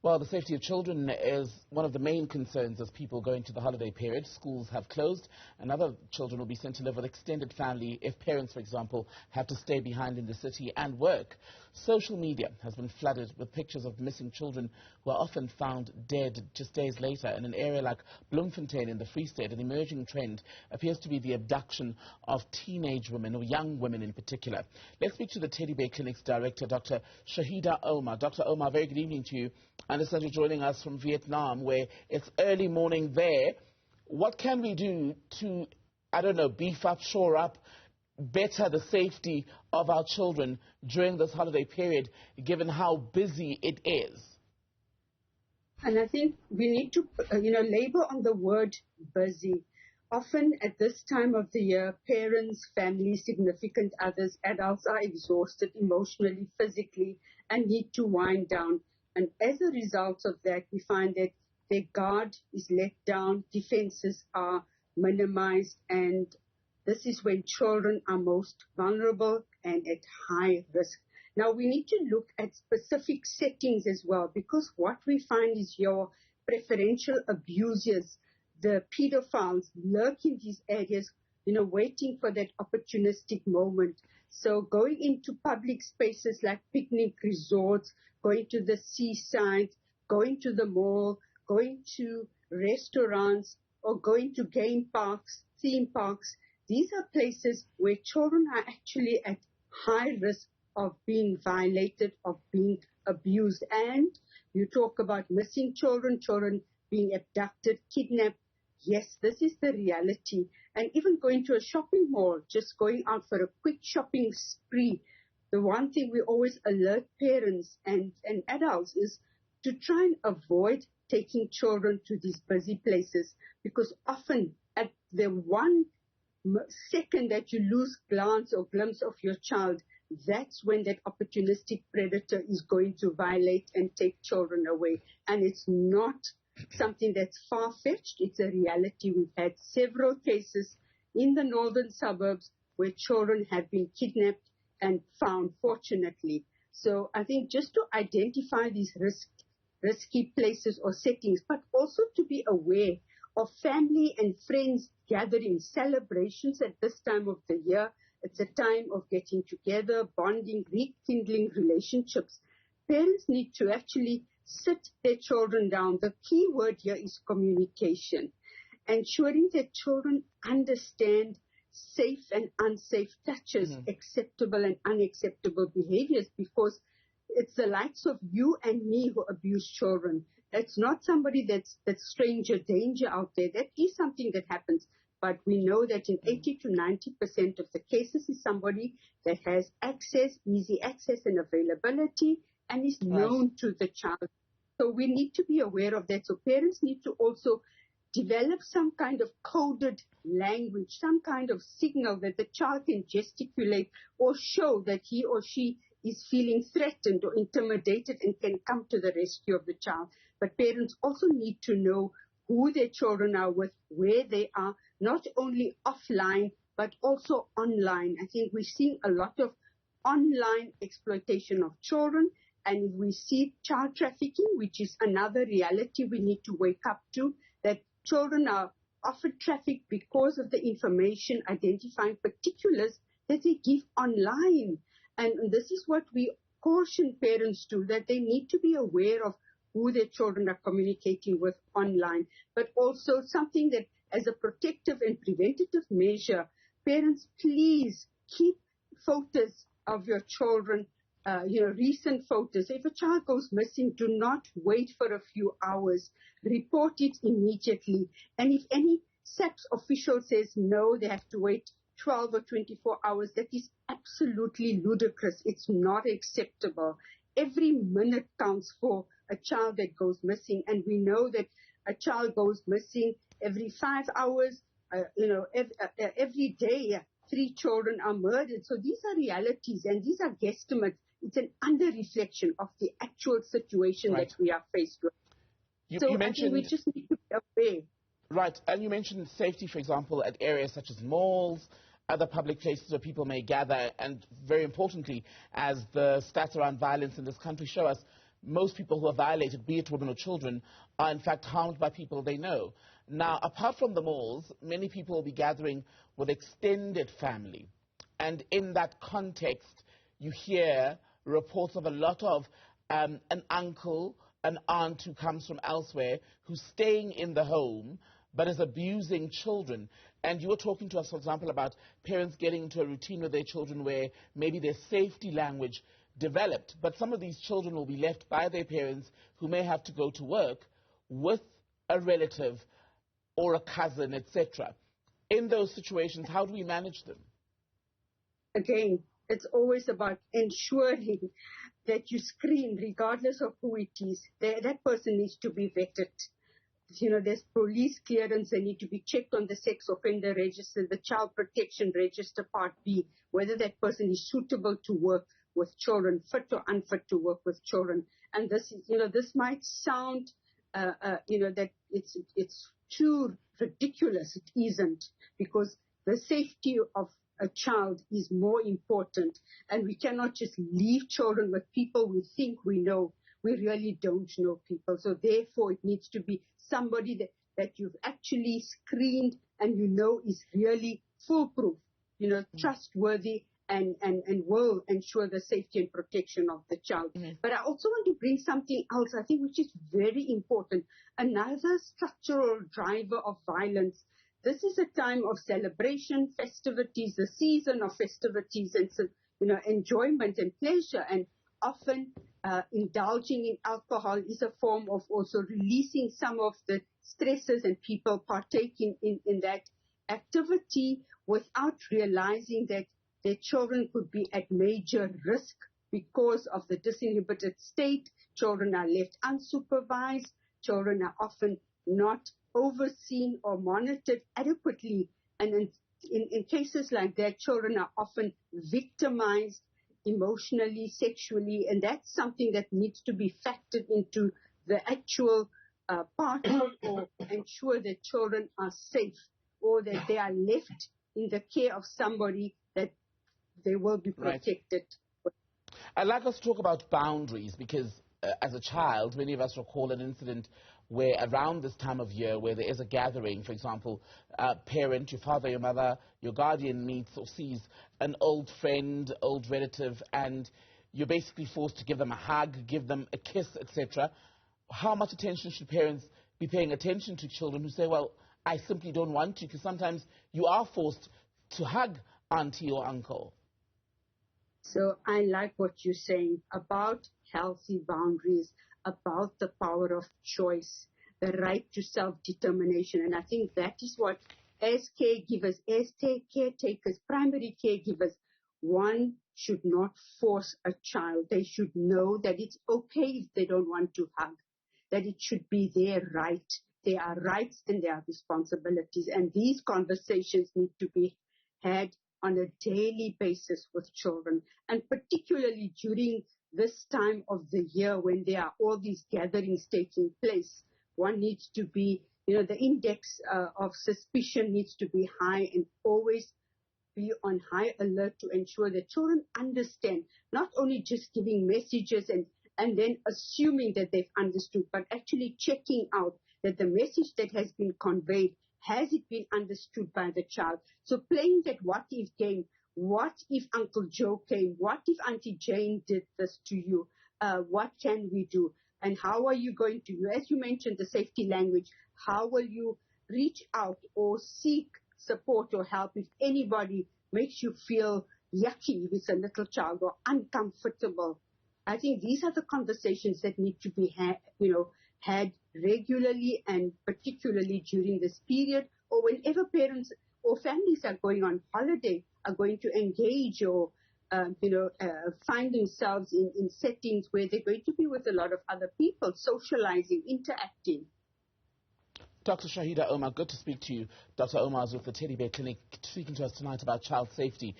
Well, the safety of children is one of the main concerns as people go into the holiday period. Schools have closed, and other children will be sent to live with extended family if parents, for example, have to stay behind in the city and work. Social media has been flooded with pictures of missing children who are often found dead just days later. In an area like Bloemfontein in the Free State, an emerging trend appears to be the abduction of teenage women, or young women in particular. Let's speak to the Teddy Bear Clinic's director, Dr. Shaheda Omar. Dr. Omar, very good evening to you. I understand you're joining us from Vietnam, where it's early morning there. What can we do to, I don't know, beef up, shore up, better the safety of our children during this holiday period, given how busy it is? And I think we need to, labor on the word busy. Often at this time of the year, parents, families, significant others, adults are exhausted emotionally, physically, and need to wind down. And as a result of that, we find that their guard is let down, defenses are minimized, and this is when children are most vulnerable and at high risk. Now, we need to look at specific settings as well, because what we find is your preferential abusers, the pedophiles, lurk in these areas, waiting for that opportunistic moment. So going into public spaces like picnic resorts, going to the seaside, going to the mall, going to restaurants, or going to game parks, theme parks, these are places where children are actually at high risk of being violated, of being abused. And you talk about missing children, children being abducted, kidnapped. Yes, this is the reality. And even going to a shopping mall, just going out for a quick shopping spree, the one thing we always alert parents and adults is to try and avoid taking children to these busy places, because often at the 1 second that you lose glance or glimpse of your child, that's when that opportunistic predator is going to violate and take children away. And it's not something that's far-fetched. It's a reality. We've had several cases in the northern suburbs where children have been kidnapped and found, fortunately. So I think just to identify these risky places or settings, but also to be aware of family and friends gatherings, celebrations at this time of the year. It's a time of getting together, bonding, rekindling relationships. Parents need to actually sit their children down. The key word here is communication, ensuring that children understand safe and unsafe touches, acceptable and unacceptable behaviors, because it's the likes of you and me who abuse children. It's not somebody that's stranger danger out there. That is something that happens. But we know that in 80 to 90% of the cases is somebody that has access, easy access and availability, and is known to the child. So we need to be aware of that. So parents need to also develop some kind of coded language, some kind of signal that the child can gesticulate or show that he or she is feeling threatened or intimidated and can come to the rescue of the child. But parents also need to know who their children are with, where they are, not only offline, but also online. I think we're seeing a lot of online exploitation of children, and we see child trafficking, which is another reality we need to wake up to, that children are often trafficked because of the information identifying particulars that they give online. And this is what we caution parents to, that they need to be aware of who their children are communicating with online, but also something that as a protective and preventative measure, parents, please keep photos of your children, recent photos. If a child goes missing, do not wait for a few hours. Report it immediately. And if any SAPS official says no, they have to wait 12 or 24 hours, that is absolutely ludicrous. It's not acceptable. Every minute counts for a child that goes missing, and we know that a child goes missing every 5 hours, every day 3 children are murdered. So these are realities, and these are guesstimates. It's an under-reflection of the actual situation that we are faced with. You mentioned, I think we just need to be aware. Right, and you mentioned safety, for example, at areas such as malls, other public places where people may gather, and very importantly, as the stats around violence in this country show us, most people who are violated, be it women or children, are in fact harmed by people they know. Now, apart from the malls, many people will be gathering with extended family. And in that context, you hear reports of a lot of an uncle, an aunt who comes from elsewhere, who's staying in the home, but is abusing children. And you were talking to us, for example, about parents getting into a routine with their children where maybe their safety language developed, but some of these children will be left by their parents who may have to go to work with a relative or a cousin, etc. In those situations, how do we manage them? Again, it's always about ensuring that you screen, regardless of who it is. That person needs to be vetted. There's police clearance. They need to be checked on the sex offender register, the child protection register, Part B, whether that person is suitable to work with children, fit or unfit to work with children. And this is, this might sound, that it's too ridiculous. It isn't, because the safety of a child is more important, and we cannot just leave children with people we think we know. We really don't know people. So therefore, it needs to be somebody that you've actually screened and is really foolproof, trustworthy, and will ensure the safety and protection of the child. Mm-hmm. But I also want to bring something else, I think, which is very important. Another structural driver of violence. This is a time of celebration, festivities, the season of festivities, and enjoyment and pleasure. And often indulging in alcohol is a form of also releasing some of the stresses, and people partaking in that activity without realizing that their children could be at major risk because of the disinhibited state. Children are left unsupervised. Children are often not overseen or monitored adequately. And in cases like that, children are often victimized emotionally, sexually, and that's something that needs to be factored into the actual part or ensure that children are safe, or that they are left in the care of somebody that they will be protected. Right. I'd like us to talk about boundaries, because as a child, many of us recall an incident where around this time of year, where there is a gathering, for example, a parent, your father, your mother, your guardian meets or sees an old friend, old relative, and you're basically forced to give them a hug, give them a kiss, etc. How much attention should parents be paying attention to children who say, well, I simply don't want to, because sometimes you are forced to hug auntie or uncle? So I like what you're saying about healthy boundaries, about the power of choice, the right to self-determination. And I think that is what, as caregivers, as caretakers, primary caregivers, one should not force a child. They should know that it's okay if they don't want to hug, that it should be their right. There are rights and there are responsibilities. And these conversations need to be had on a daily basis with children, and particularly during this time of the year when there are all these gatherings taking place. One needs to be, the index of suspicion needs to be high, and always be on high alert to ensure that children understand, not only just giving messages and then assuming that they've understood, but actually checking out that the message that has been conveyed, has it been understood by the child? So playing that what if game, what if Uncle Joe came? What if Auntie Jane did this to you? What can we do? And how are you going to, as you mentioned, the safety language, how will you reach out or seek support or help if anybody makes you feel yucky, if it's a little child, or uncomfortable? I think these are the conversations that need to be had regularly, and particularly during this period, or whenever parents or families are going on holiday, are going to engage or find themselves in settings where they're going to be with a lot of other people, socializing, interacting. Dr. Shaheda Omar, good to speak to you. Dr. Omar is with the Teddy Bear Clinic, speaking to us tonight about child safety.